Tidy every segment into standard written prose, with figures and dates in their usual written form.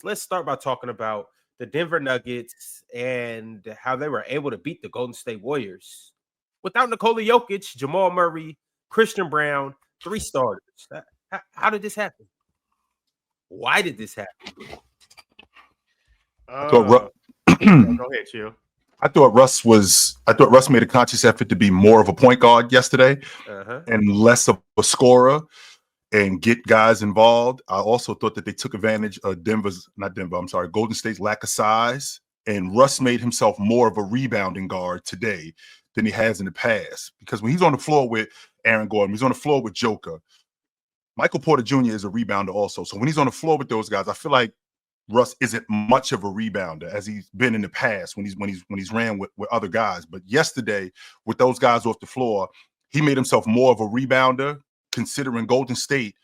let's start by talking about the Denver Nuggets and how they were able to beat the Golden State Warriors without Nikola Jokic, Jamal Murray, Christian Brown, three starters. How did this happen? Why did this happen? I thought Uh, yeah, go ahead, chill. I thought Russ made a conscious effort to be more of a point guard yesterday Uh-huh. and less of a scorer and get guys involved. I also thought that they took advantage of Golden State's lack of size. And Russ made himself more of a rebounding guard today than he has in the past. Because when he's on the floor with Aaron Gordon, he's on the floor with Joker. Michael Porter Jr. is a rebounder also. So when he's on the floor with those guys, I feel like Russ isn't much of a rebounder as he's been in the past when he's ran with other guys. But yesterday, with those guys off the floor, he made himself more of a rebounder, considering Golden State,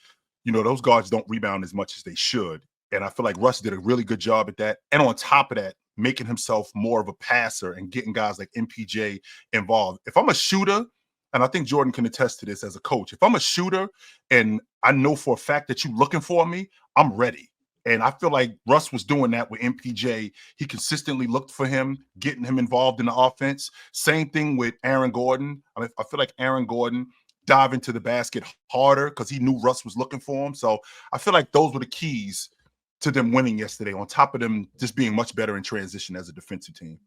those guards don't rebound as much as they should. And I feel like Russ did a really good job at that. And on top of that, making himself more of a passer and getting guys like MPJ involved. If I'm a shooter, and I think Jordan can attest to this as a coach, if I'm a shooter and I know for a fact that you're looking for me, I'm ready. And I feel like Russ was doing that with MPJ. He consistently looked for him, getting him involved in the offense. Same thing with Aaron Gordon. I feel like Aaron Gordon dive into the basket harder because he knew Russ was looking for him. So I feel like those were the keys to them winning yesterday, on top of them just being much better in transition as a defensive team.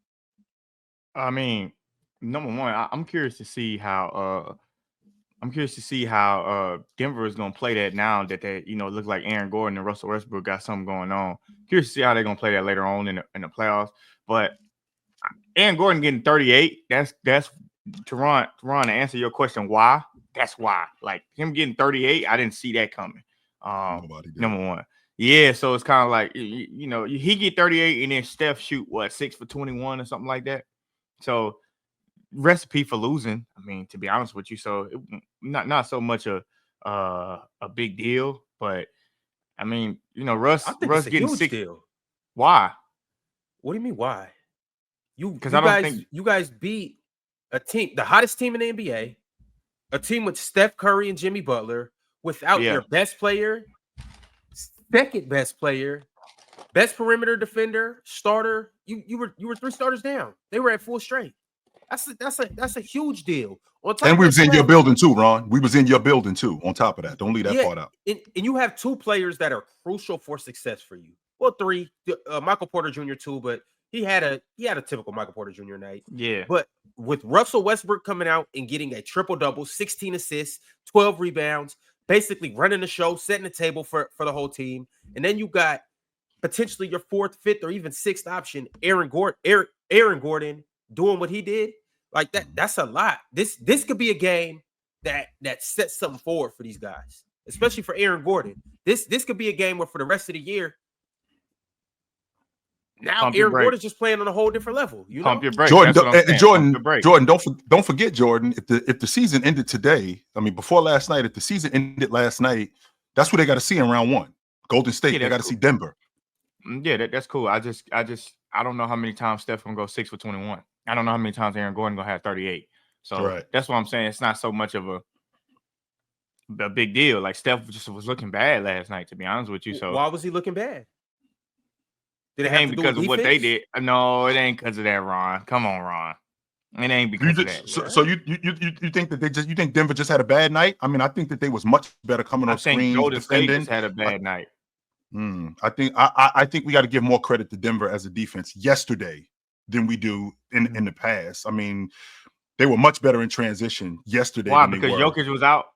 I mean, number one, I'm curious to see how Denver is going to play that now that they, look like Aaron Gordon and Russell Westbrook got something going on. Curious to see how they're going to play that later on in the playoffs. But Aaron Gordon getting 38, that's Teron, to answer your question, why? That's why. Like him getting 38, I didn't see that coming. Number one. Yeah, so it's kind of like, he get 38 and then Steph shoot, 6 for 21 or something like that. So recipe for losing. I mean, to be honest with you, so not so much a big deal, but I mean, Russ it's a getting huge 6. Deal. Why? What do you mean why? You guys beat a team, the hottest team in the NBA, a team with Steph Curry and Jimmy Butler, without your best player, second best player, best perimeter defender, starter. You were 3 starters down. They were at full strength. That's a huge deal. And we was in your building too, Ron. We was in your building too. On top of that, don't leave that part out. And you have 2 players that are crucial for success for you. Well, 3, Michael Porter Jr. too, but he had a typical Michael Porter Jr. night. Yeah. But with Russell Westbrook coming out and getting a triple-double, 16 assists, 12 rebounds, basically running the show, setting the table for the whole team, and then you got potentially your 4th, 5th, or even 6th option, Aaron Gordon doing what he did. Like that's a lot. This could be a game that sets something forward for these guys, especially for Aaron Gordon. This could be a game where for the rest of the year, now Aaron Gordon's just playing on a whole different level. Pump your brakes. Jordan, don't forget, Jordan. If the season ended today, I mean before last night, if the season ended last night, that's what they got to see in round 1. Golden State, they got to see Denver. Yeah, that's cool. I don't know how many times Steph gonna go 6 for 21. I don't know how many times Aaron Gordon gonna have 38. So That's what I'm saying. It's not so much of a big deal. Like Steph just was looking bad last night, to be honest with you. So why was he looking bad? Did it ain't because of what they did. No, it ain't because of that, Ron. Come on, Ron. It ain't because of that. So you think that you think Denver just had a bad night? I mean, I think that they was much better coming off screens. Golden State just had a bad night. I think we got to give more credit to Denver as a defense yesterday than we do in the past. I mean, they were much better in transition yesterday. Why? Because Jokic was out.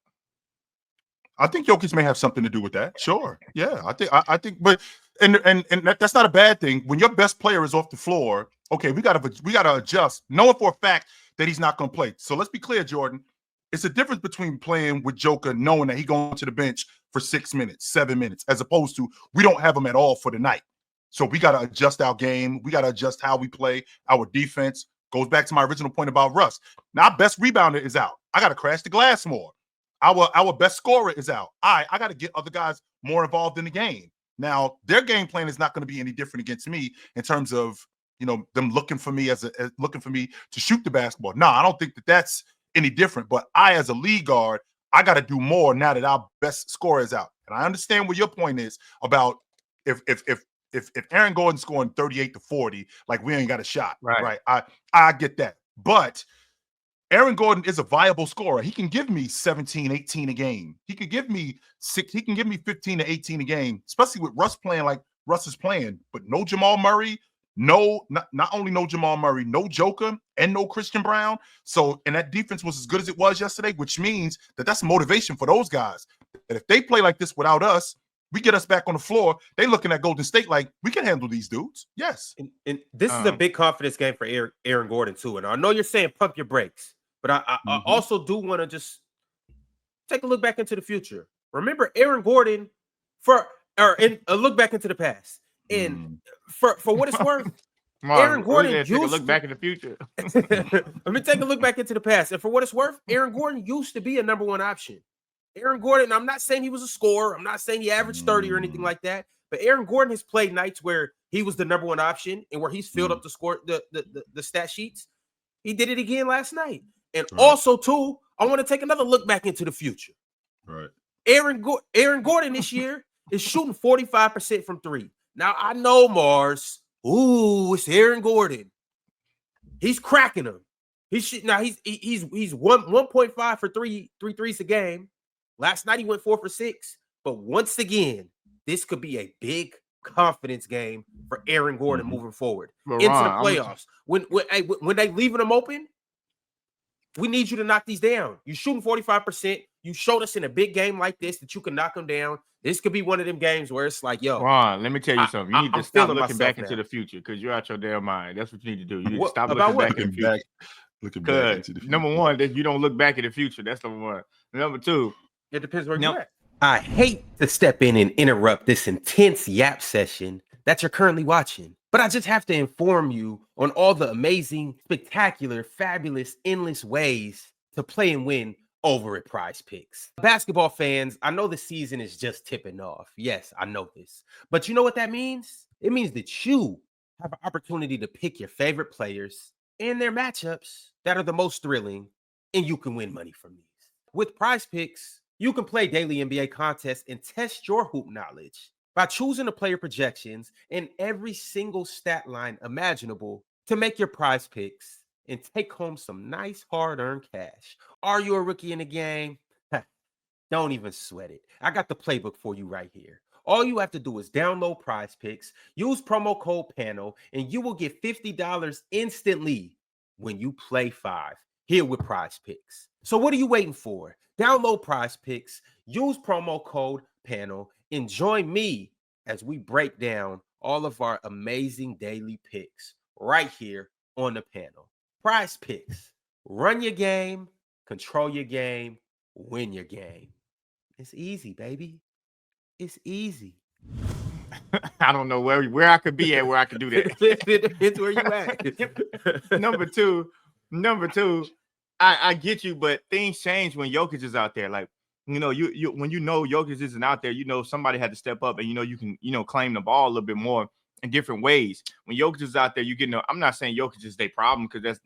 I think Jokic may have something to do with that. Sure, yeah. I think, but and that's not a bad thing. When your best player is off the floor, okay, we gotta adjust, knowing for a fact that he's not going to play. So let's be clear, Jordan. It's a difference between playing with Joker, knowing that he's going to the bench for 6 minutes, 7 minutes, as opposed to we don't have him at all for the night. So we got to adjust our game. We got to adjust how we play. Our defense goes back to my original point about Russ. Now, our best rebounder is out. I got to crash the glass more. Our best scorer is out. I got to get other guys more involved in the game. Now, their game plan is not going to be any different against me in terms of, them looking for me looking for me to shoot the basketball. No, I don't think that that's any different. But I, as a lead guard, I got to do more now that our best scorer is out. And I understand what your point is about if if Aaron Gordon's scoring 38 to 40, like we ain't got a shot. Right. I get that. But Aaron Gordon is a viable scorer. He can give me 17, 18 a game. He could give me 15 to 18 a game, especially with Russ playing like Russ is playing. But no Jamal Murray, not only no Jamal Murray, no Joker, and no Christian Brown. So, and that defense was as good as it was yesterday, which means that that's motivation for those guys. That if they play like this without us, we get us back on the floor. They looking at Golden State like we can handle these dudes. Yes. And this is a big confidence game for Aaron Gordon too. And I know you're saying pump your brakes, but I also do want to just take a look back into the future. Remember Aaron Gordon a look back into the past. And for what it's worth, Aaron Gordon used to look back in the future. Let me take a look back into the past. And for what it's worth, Aaron Gordon used to be a number one option. Aaron Gordon, I'm not saying he was a scorer. I'm not saying he averaged 30 or anything like that. But Aaron Gordon has played nights where he was the number one option and where he's filled up the score, the stat sheets. He did it again last night. And also, too, I want to take another look back into the future. Right. Aaron Gordon this year is shooting 45% from three. Now, I know, Mars. Ooh, it's Aaron Gordon. He's cracking them. He's 1.5 for three threes a game. Last night he went 4 for 6. But once again, this could be a big confidence game for Aaron Gordon moving forward into the playoffs. When they leaving them open, we need you to knock these down. You're shooting 45%. You showed us in a big game like this that you can knock them down. This could be one of them games where it's like, yo, Ron, let me tell you something. You need to stop looking back into the future because you're out your damn mind. That's what you need to do. You need to stop looking back in the future. Looking back into the future. Number one, that you don't look back in the future. That's number one. Number two, it depends where you're at. I hate to step in and interrupt this intense yap session that you're currently watching, but I just have to inform you on all the amazing, spectacular, fabulous, endless ways to play and win over at Prize Picks. Basketball fans, I know the season is just tipping off. Yes, I know this. But you know what that means? It means that you have an opportunity to pick your favorite players and their matchups that are the most thrilling, and you can win money from these. With Prize Picks, you can play daily NBA contests and test your hoop knowledge by choosing the player projections and every single stat line imaginable to make your Prize Picks and take home some nice hard-earned cash. Are you a rookie in the game? Don't even sweat it. I got the playbook for you right here. All you have to do is download Prize Picks, use promo code PANEL, and you will get $50 instantly when you play 5 here with Prize Picks. So what are you waiting for? Download Prize Picks, use promo code PANEL, and join me as we break down all of our amazing daily picks right here on the panel. Prize Picks. Run your game, control your game, win your game. It's easy, baby. It's easy. I don't know where I could be at where I could do that. It's where you at. Number two, I get you, but things change when Jokic is out there. Like, you know, you when you know Jokic isn't out there, you know somebody had to step up and you can claim the ball a little bit more in different ways. When Jokic is out there, you get I'm not saying Jokic is their problem because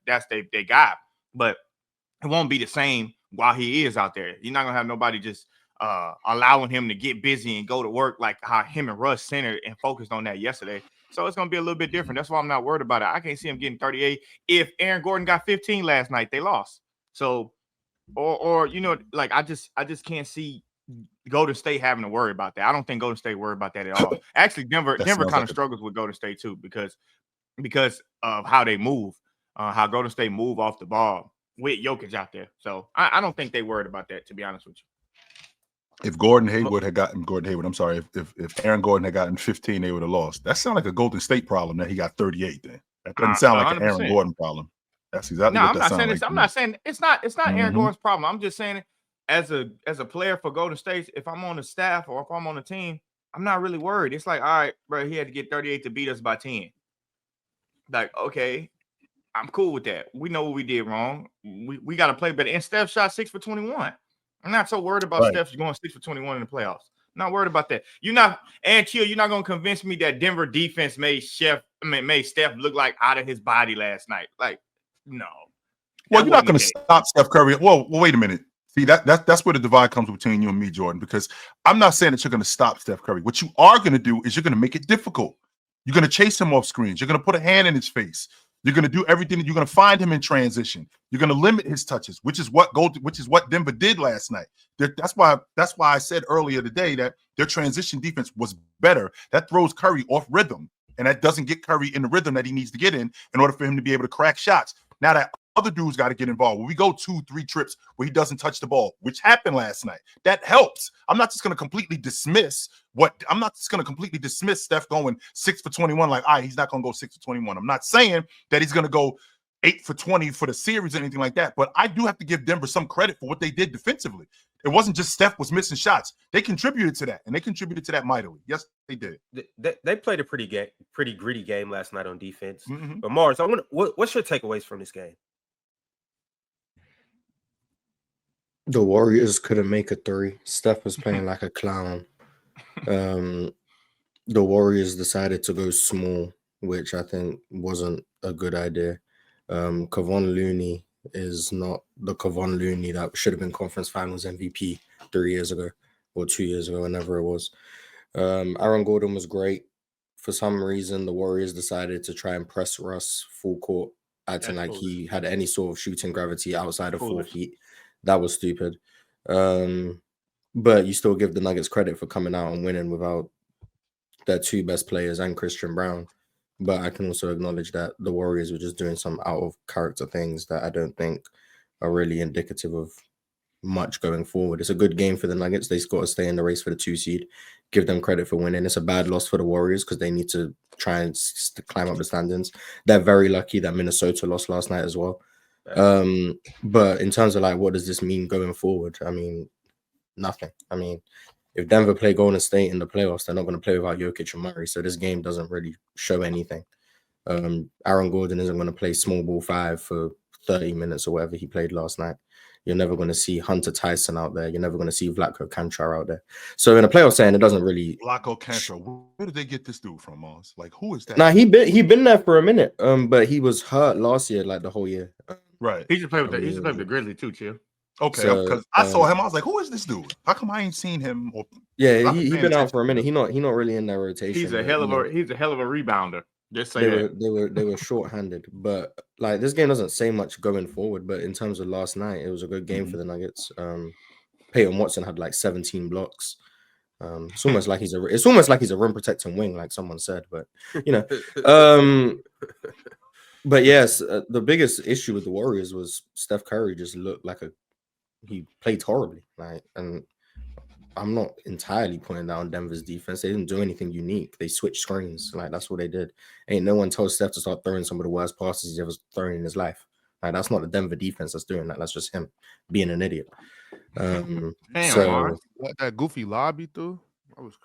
that's their guy, but it won't be the same while he is out there. You're not gonna have nobody just allowing him to get busy and go to work like how him and Russ centered and focused on that yesterday. So it's gonna be a little bit different. That's why I'm not worried about it. I can't see him getting 38. If Aaron Gordon got 15 last night, they lost. So or like I just can't see Golden State having to worry about that. I don't think Golden State worry about that at all. Actually, Denver kind of struggles with Golden State too because of how they move, how Golden State move off the ball with Jokic out there. So I don't think they worried about that, to be honest with you. If if Aaron Gordon had gotten 15, they would have lost. That sounds like a Golden State problem that he got 38 then. That doesn't sound like an Aaron Gordon problem. That's exactly what that sounds like. I'm not saying it's not Aaron Gordon's problem. I'm just saying as a player for Golden State, if I'm on the staff or if I'm on the team, I'm not really worried. It's like, all right, bro, he had to get 38 to beat us by 10. Like, okay, I'm cool with that. We know what we did wrong. We got to play better. And Steph shot 6 for 21. I'm not so worried about Steph going 6 for 21 in the playoffs. I'm not worried about that. You're not going to convince me that Denver defense made Steph look like out of his body last night. Like, no. Well, you're not going to stop Steph Curry. Well, wait a minute. See, that's where the divide comes between you and me, Jordan, because I'm not saying that you're going to stop Steph Curry. What you are going to do is you're going to make it difficult. You're going to chase him off screens. You're going to put a hand in his face. You're going to do everything. You're going to find him in transition. You're going to limit his touches, which is what Denver did last night. That's why I said earlier today that their transition defense was better. That throws Curry off rhythm, and that doesn't get Curry in the rhythm that he needs to get in order for him to be able to crack shots. Now that other dudes got to get involved. When we go 2-3 trips where he doesn't touch the ball, which happened last night, that helps. I'm not just going to completely dismiss Steph going 6 for 21. Like, all right, he's not going to go 6 for 21. I'm not saying that he's going to go 8 for 20 for the series or anything like that. But I do have to give Denver some credit for what they did defensively. It wasn't just Steph was missing shots. They contributed to that, and they contributed to that mightily. Yes, they did. They played a pretty gritty game last night on defense. Mm-hmm. But Mars, what's your takeaways from this game? The Warriors couldn't make a three. Steph was playing like a clown. The Warriors decided to go small, which I think wasn't a good idea. Kevon Looney is not the Kevon Looney that should have been conference finals MVP 3 years ago or 2 years ago, whenever it was. Aaron Gordon was great. For some reason, the Warriors decided to try and press Russ full court, acting like he had any sort of shooting gravity outside of 4 feet. That was stupid. But you still give the Nuggets credit for coming out and winning without their two best players and Christian Brown. But I can also acknowledge that the Warriors were just doing some out of character things that I don't think are really indicative of much going forward. It's a good game for the Nuggets. They've got to stay in the race for the 2 seed. Give them credit for winning. It's a bad loss for the Warriors because they need to try and climb up the standings. They're very lucky that Minnesota lost last night as well. But in terms of like, what does this mean going forward? I mean, nothing. I mean, if Denver play Golden State in the playoffs, they're not going to play without Jokic and Murray. So this game doesn't really show anything. Aaron Gordon isn't going to play small ball 5 for 30 minutes or whatever he played last night. You're never going to see Hunter Tyson out there. You're never going to see Vlatko Kanchar out there. So in a playoff setting, it doesn't really. Vlatko Kanchar, where did they get this dude from, Mars? Like, who is that? Nah, he been there for a minute. But he was hurt last year, like the whole year. Right. He should play with the Grizzlies too, Chill. Okay, because I saw him. I was like, who is this dude? How come I ain't seen him? Yeah, he been out for a minute. He not really in that rotation. He's a hell of a rebounder. Just say they were short-handed, but like this game doesn't say much going forward. But in terms of last night, it was a good game for the Nuggets. Peyton Watson had like 17 blocks. It's almost like he's a rim protecting wing, like someone said. But you know, but yes, the biggest issue with the Warriors was Steph Curry just looked like he played horribly. Like, and I'm not entirely putting down Denver's defense. They didn't do anything unique. They switched screens. Like, that's what they did. Ain't no one told Steph to start throwing some of the worst passes he's ever thrown in his life. Like, that's not the Denver defense that's doing that. That's just him being an idiot. Damn, so that goofy lobby through.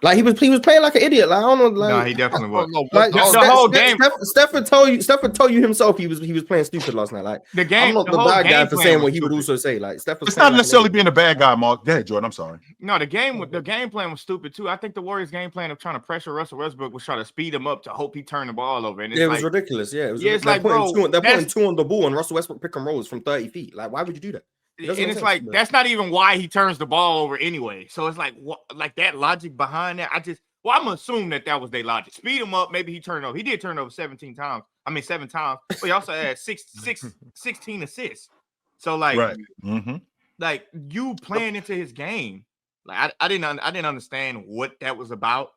Like he was playing like an idiot. Like I don't know. Like, no, he definitely was. Like the whole game. Steph would tell you himself he was playing stupid last night. Like the game. I'm not the bad guy for saying what he would also say. Like Steph was. It's not necessarily being a bad guy, Mark. Go ahead, Jordan. I'm sorry. No, the game plan was stupid too. I think the Warriors' game plan of trying to pressure Russell Westbrook was trying to speed him up to hope he turned the ball over. And it was ridiculous. Yeah, it was. It's like, bro, they're putting 2 on the ball and Russell Westbrook pick and rolls from 30 feet. Like, why would you do that? And it's like that's not even why he turns the ball over anyway. So it's like what, like that logic behind that. I'm gonna assume that was their logic. Speed him up. Maybe he turned over. He did turn over 7 times. But he also had 16 assists. So like, right. Like you playing into his game. Like I didn't understand what that was about.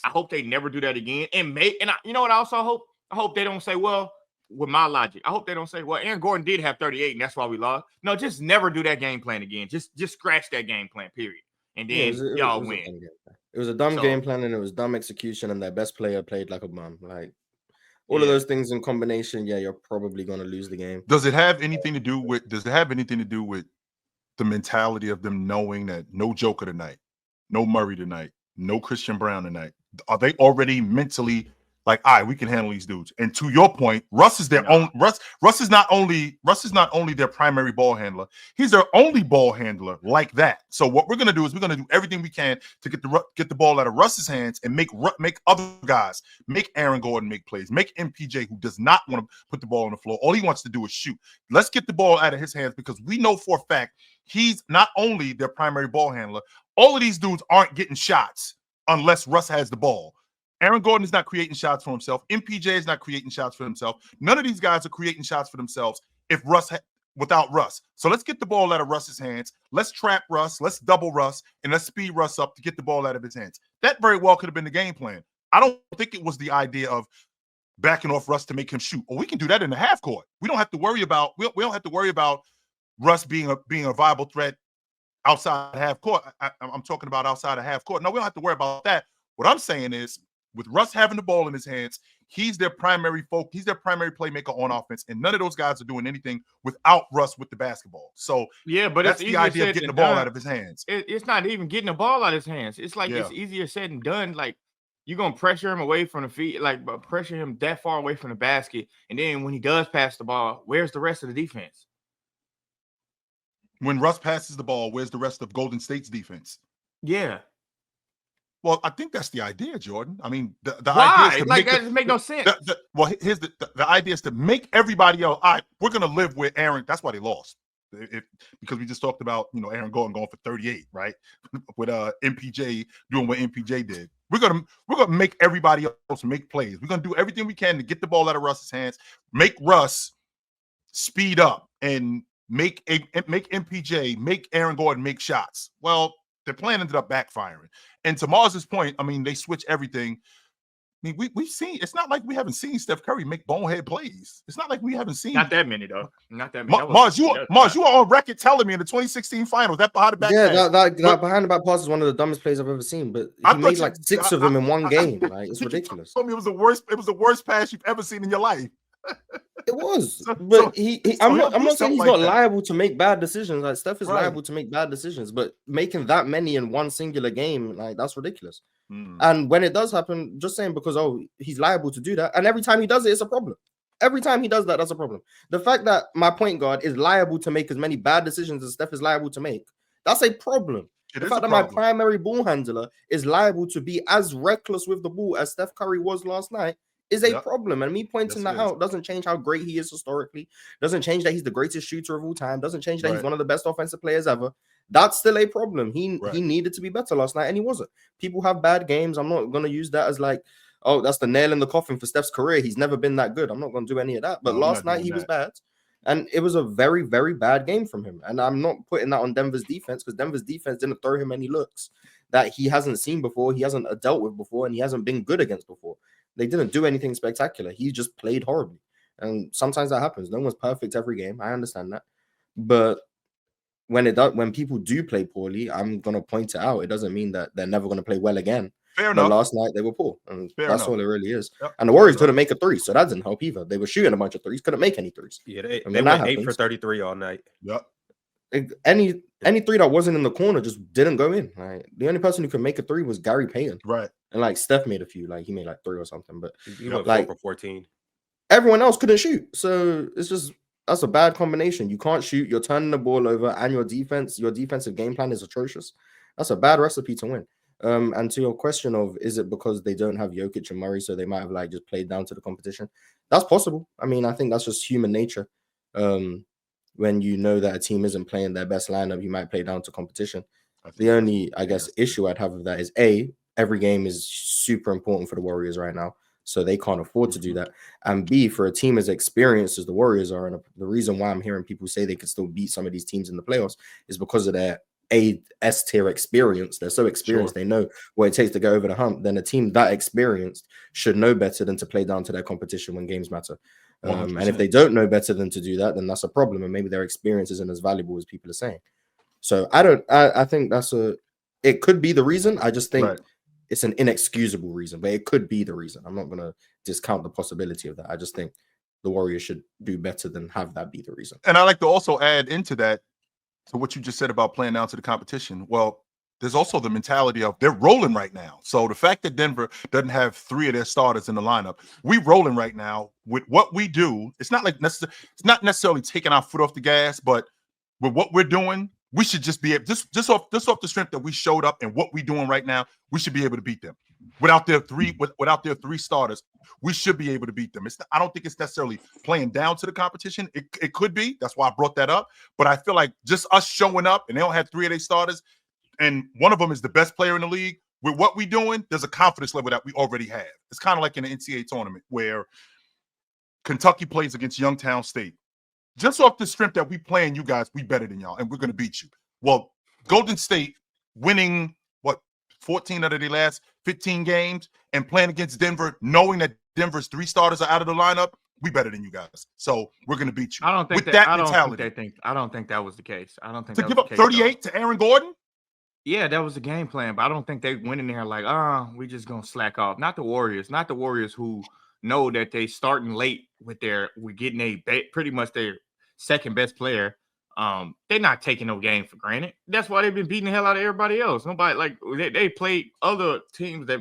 I hope they never do that again. You know what? I also hope. I hope they don't say, well, with my logic, I hope they don't say, well, Aaron Gordon did have 38 and that's why we lost. No, just never do that game plan again. Just scratch that game plan, period. And then y'all win. It was a dumb game plan and it was dumb execution, and their best player played like a bum. Like all of those things in combination, you're probably gonna lose the game. Does it have anything to do with the mentality of them knowing that no Joker tonight, no Murray tonight, no Christian Brown tonight? Are they already mentally Like, all right, we can handle these dudes. And to your point, Russ is their own. Russ is not only their primary ball handler. He's their only ball handler like that. So what we're gonna do is we're gonna do everything we can to get the ball out of Russ's hands and make other guys, make Aaron Gordon make plays, make MPJ, who does not want to put the ball on the floor. All he wants to do is shoot. Let's get the ball out of his hands because we know for a fact he's not only their primary ball handler. All of these dudes aren't getting shots unless Russ has the ball. Aaron Gordon is not creating shots for himself. MPJ is not creating shots for himself. None of these guys are creating shots for themselves without Russ. So let's get the ball out of Russ's hands. Let's trap Russ. Let's double Russ. And let's speed Russ up to get the ball out of his hands. That very well could have been the game plan. I don't think it was the idea of backing off Russ to make him shoot. Or we can do that in the half court. We don't have to worry about Russ being a viable threat outside half court. I'm talking about outside of half court. No, we don't have to worry about that. What I'm saying is, with Russ having the ball in his hands, he's their primary he's their primary playmaker on offense, and none of those guys are doing anything without Russ with the basketball. So yeah, but that's the idea of getting the ball out of his hands. It's not even getting the ball out of his hands. It's like it's easier said than done. Like you're gonna pressure him away from the feet, like pressure him that far away from the basket, and then when he does pass the ball, where's the rest of the defense? When Russ passes the ball, where's the rest of Golden State's defense? Yeah. Well, I think that's the idea, Jordan. I mean, the Why? idea is to like that doesn't make no sense. Here's the idea is to make everybody else. All right, we're gonna live with Aaron. That's why they lost, because we just talked about Aaron Gordon going for 38, right? With MPJ doing what MPJ did. We're gonna make everybody else make plays. We're gonna do everything we can to get the ball out of Russ's hands, make Russ speed up, and make MPJ, make Aaron Gordon make shots. Well, their plan ended up backfiring. And to Mars's point, I mean, they switch everything. I mean, we've seen. It's not like we haven't seen Steph Curry make bonehead plays. It's not like we haven't seen. Not that many though. Not that many. Mars, you were on record telling me in the 2016 finals that behind the back. Yeah, that behind the back pass is one of the dumbest plays I've ever seen. But he made like 6 of them in one game. Like it's ridiculous. Told me it was the worst. It was the worst pass you've ever seen in your life. It was, but I'm not saying he's not liable to make bad decisions. Like Steph is liable to make bad decisions, but making that many in one singular game, like that's ridiculous. And when it does happen, just saying because he's liable to do that, and every time he does it, it's a problem. Every time he does that, that's a problem. The fact that my point guard is liable to make as many bad decisions as Steph is liable to make, that's a problem. The fact that my primary ball handler is liable to be as reckless with the ball as Steph Curry was last night is a problem. And me pointing that out doesn't change how great he is historically, doesn't change that he's the greatest shooter of all time, doesn't change that he's one of the best offensive players ever. That's still a problem. He needed to be better last night, and he wasn't. People have bad games. I'm not going to use that as like, oh, that's the nail in the coffin for Steph's career. He's never been that good. I'm not going to do any of that. But last night he was bad. And it was a very, very bad game from him. And I'm not putting that on Denver's defense because Denver's defense didn't throw him any looks that he hasn't seen before, he hasn't dealt with before, and he hasn't been good against before. They didn't do anything spectacular. He just played horribly. And sometimes that happens. No one's perfect every game. I understand that. But when people do play poorly, I'm going to point it out. It doesn't mean that they're never going to play well again. Fair enough. Last night they were poor. And that's all it really is. Yep. And the Warriors couldn't make a three, so that didn't help either. They were shooting a bunch of threes, couldn't make any threes. Yeah, they went 8 for 33 all night. Yep. Any three that wasn't in the corner just didn't go in. Like the only person who could make a three was Gary Payton. Right. And like Steph made a few, like he made like 3 or something. But he went 4 for 14. Everyone else couldn't shoot. So it's just that's a bad combination. You can't shoot, you're turning the ball over, and your defensive game plan is atrocious. That's a bad recipe to win. And to your question of is it because they don't have Jokic and Murray, so they might have like just played down to the competition? That's possible. I mean, I think that's just human nature. When you know that a team isn't playing their best lineup, you might play down to competition. The only, I guess, issue I'd have with that is every game is super important for the Warriors right now, so they can't afford to do that. And B, for a team as experienced as the Warriors are, and the reason why I'm hearing people say they could still beat some of these teams in the playoffs is because of their S tier experience. They're so experienced, they know what it takes to go over the hump. Then a team that experienced should know better than to play down to their competition when games matter. And if they don't know better than to do that, then that's a problem. And maybe their experience isn't as valuable as people are saying. So I think it could be the reason. I just think it's an inexcusable reason, but it could be the reason. I'm not going to discount the possibility of that. I just think the Warriors should do better than have that be the reason. And I like to also add into that, to what you just said about playing down to the competition. Well, there's also the mentality of they're rolling right now. So the fact that Denver doesn't have 3 of their starters in the lineup, we rolling right now with what we do. It's not necessarily taking our foot off the gas, but with what we're doing, we should just be able just off the strength that we showed up and what we're doing right now, we should be able to beat them. Without their 3 starters, we should be able to beat them. I don't think it's necessarily playing down to the competition. It could be. That's why I brought that up. But I feel like just us showing up and they don't have 3 of their starters, and one of them is the best player in the league. With what we're doing, there's a confidence level that we already have. It's kind of like in the NCAA tournament where Kentucky plays against Youngstown State. Just off the strength that we playing you guys, we better than y'all, and we're going to beat you. Well, Golden State winning, 14 out of the last 15 games and playing against Denver, knowing that Denver's 3 starters are out of the lineup, we better than you guys. So we're going to beat you. I don't think that I mentality. don't think that was the case. I don't think To that give was up the case, 38 to Aaron Gordon? Yeah, that was the game plan, but I don't think they went in there like, we just gonna slack off. Not the Warriors who know that they starting late with we're getting pretty much their second best player. They're not taking no game for granted. That's why they've been beating the hell out of everybody else. Nobody like they played other teams that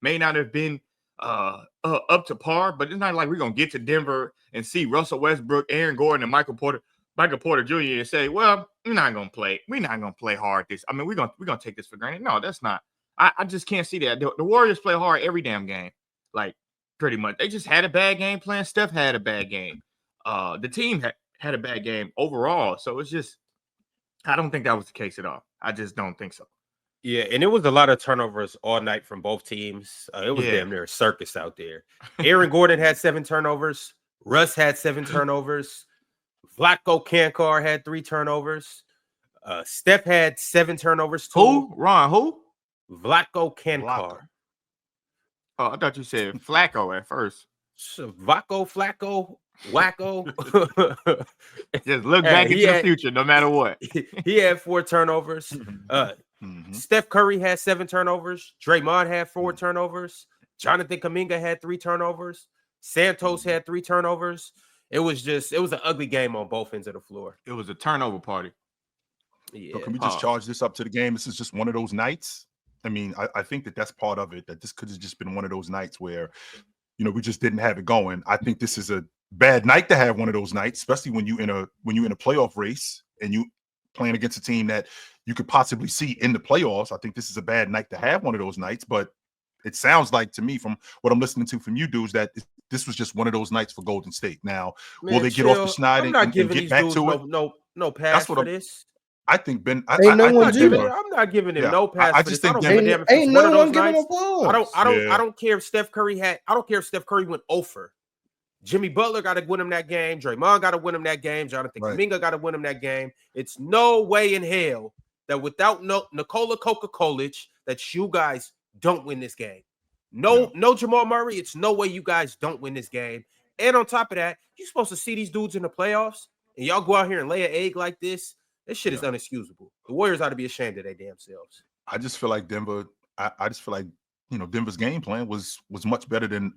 may not have been up to par, but it's not like we're gonna get to Denver and see Russell Westbrook, Aaron Gordon, and Michael Porter Jr. and say, well, we're not gonna play hard this. I mean, we're gonna take this for granted. No, that's not. I just can't see that. The Warriors play hard every damn game. Like pretty much. They just had a bad game plan. Steph had a bad game. The team had a bad game overall. So it's just, I don't think that was the case at all. I just don't think so. Yeah, and it was a lot of turnovers all night from both teams. It was damn near a circus out there. Aaron Gordon had 7 turnovers. Russ had 7 turnovers. Vlatko Kankar had 3 turnovers. Steph had 7 turnovers too. Who? Ron, who? Vlatko Kankar. Oh, I thought you said Flacco at first. Flacco, Wacko. Just look back into the future, no matter what. He had 4 turnovers. Steph Curry had 7 turnovers. Draymond had 4 turnovers. Jonathan Kuminga had 3 turnovers. Santos had 3 turnovers. It was an ugly game on both ends of the floor. It was a turnover party. Yeah. So can we just charge this up to the game? This is just one of those nights. I mean, I think that's part of it, that this could have just been one of those nights where, we just didn't have it going. I think this is a bad night to have one of those nights, especially when you in a playoff race and you playing against a team that you could possibly see in the playoffs. I think this is a bad night to have one of those nights, but it sounds like to me from what I'm listening to from you dudes that this was just one of those nights for Golden State. Now, will they get off the schneid and get back to it? No pass for this. I think Ben. I'm not giving him no pass. I just think ain't no one giving him balls. I don't care if Steph Curry went 0-for. Jimmy Butler got to win him that game. Draymond got to win him that game. Jonathan Kuminga got to win him that game. It's no way in hell that without Nikola Coca-Colich that you guys don't win this game. No Jamal Murray. It's no way you guys don't win this game. And on top of that, you're supposed to see these dudes in the playoffs, and y'all go out here and lay an egg like this. This shit is unexcusable. The Warriors ought to be ashamed of their damn selves. I just feel like Denver. I just feel like Denver's game plan was much better than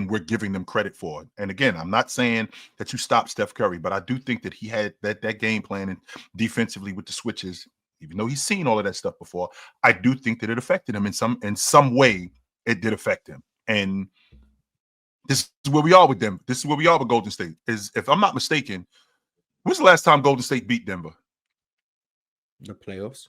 we're giving them credit for. And again, I'm not saying that you stop Steph Curry, but I do think that he had that game plan and defensively with the switches. Even though he's seen all of that stuff before, I do think that it affected him in some way. It did affect him, and this is where we are with them. This is where we are with Golden State. Is, if I'm not mistaken, when's the last time Golden State beat Denver? The playoffs.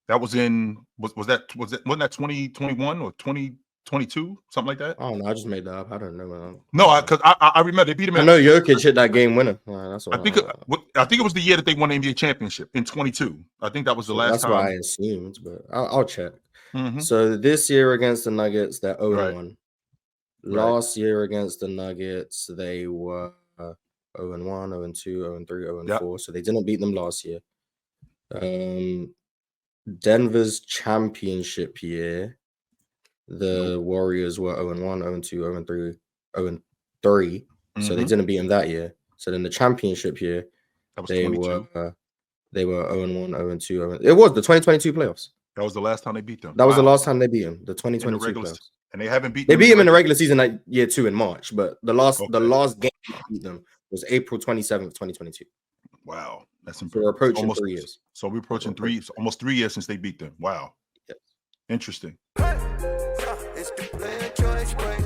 That was in wasn't that 2021 or 2022, something like that? I don't know. I just made that up. I don't know. No, because I remember they beat him. I know Jokic hit that game winner. That's what I think it was the year that they won the NBA championship in 22. I think that was the last time. That's why I assumed, but I'll check. So this year against the Nuggets, they're 0-1. Last year against the Nuggets, they were 0-1, 0-2, 0-3, 0-4. So they didn't beat them last year. Denver's championship year, the Warriors were 0-1, 0-2, 0-3, 0-3. So they didn't beat them that year. So then the championship year, they were 0-1, 0-2, 0. It was the 2022 playoffs. That was the last time they beat them. That was the last time they beat them. The 2022 playoffs. And they haven't beat. They beat them in the regular season like year 2 in March, but the last game they beat them was April 27th, 2022. Wow, that's So impressive. we're approaching Almost 3 years. So we're approaching almost 3 years since they beat them. Wow. Yes. Interesting. It's the player choice break.